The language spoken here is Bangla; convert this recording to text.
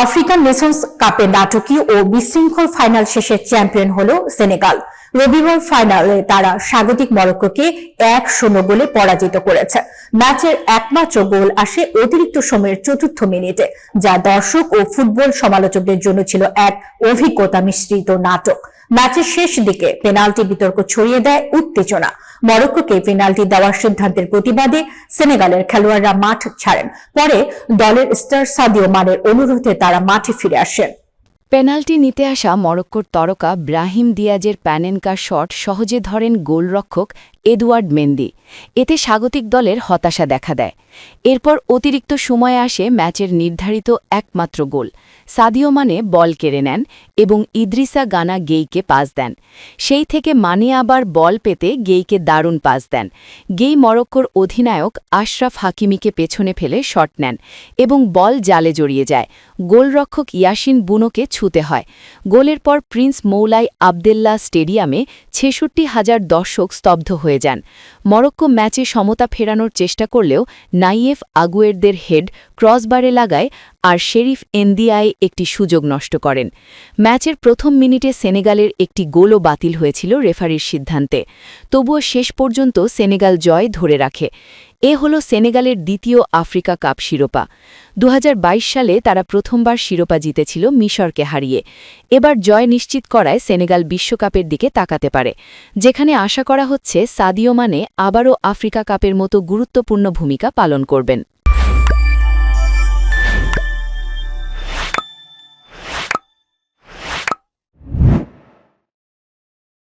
আফ্রিকান নেশনস কাপে নাটকীয় ও বিশৃঙ্খল ফাইনাল শেষে চ্যাম্পিয়ন হল সেনেগাল। রবিবার ফাইনালে তারা স্বাগতিক মরক্কোকে 1-0 গোলে পরাজিত করেছে। ম্যাচের একমাত্র গোল আসে অতিরিক্ত সময়ের চতুর্থ মিনিটে, যা দর্শক ও ফুটবল সমালোচকদের জন্য ছিল এক অভিজ্ঞতা মিশ্রিত নাটক। ম্যাচের শেষ দিকে পেনাল্টি বিতর্ক ছড়িয়ে দেয় উত্তেজনা। মরক্কোকে পেনাল্টি দেওয়ার সিদ্ধান্তের প্রতিবাদে সেনেগালের খেলোয়াড়রা মাঠ ছাড়েন। পরে দলের স্টার সাদিও মানের অনুরোধে তারা মাঠে ফিরে আসেন। পেনাল্টি নিতে আসা মরক্কোর তারকা ব্রাহিম দিয়াজের প্যানেনকা শট সহজে ধরেন গোলরক্ষক এডওয়ার্ড মেন্দি। এতে স্বাগতিক দলের হতাশা দেখা দেয়। এরপর অতিরিক্ত সময়ে আসে ম্যাচের নির্ধারিত একমাত্র গোল। সাদিও মানে বল কেড়ে নেন এবং ইদ্রিসা গানা গেইকে পাস দেন। সেই থেকে মানে আবার বল পেতে গেইকে দারুণ পাস দেন। গেই মরক্কোর অধিনায়ক আশরাফ হাকিমিকে পেছনে ফেলে শট নেন এবং বল জালে জড়িয়ে যায়। গোলরক্ষক ইয়াসিন বুনোকে ছুঁতে হয়। গোলের পর প্রিন্স মৌলাই আবদেল্লা স্টেডিয়ামে ৬৬,০০০ দর্শক স্তব্ধ হয়ে যান। মরক্কো ম্যাচে সমতা ফেরানোর চেষ্টা করলেও নাইয়েফ আগুয়েরদের হেড ক্রসবারে লাগায় আর শেরিফ এনদিয়ায় একটি সুযোগ নষ্ট করেন। ম্যাচের প্রথম মিনিটে সেনেগালের একটি গোলও বাতিল হয়েছিল রেফারির সিদ্ধান্তে। তবুও শেষ পর্যন্ত সেনেগাল জয় ধরে রাখে। এ হল সেনেগালের দ্বিতীয় আফ্রিকা কাপ শিরোপা। ২০২২ সালে তারা প্রথমবার শিরোপা জিতেছিল মিশরকে হারিয়ে। এবার জয় নিশ্চিত করায় সেনেগাল বিশ্বকাপের দিকে তাকাতে পারে, যেখানে আশা করা হচ্ছে সাদিও মানে আবারও আফ্রিকা কাপের মতো গুরুত্বপূর্ণ ভূমিকা পালন করবেন।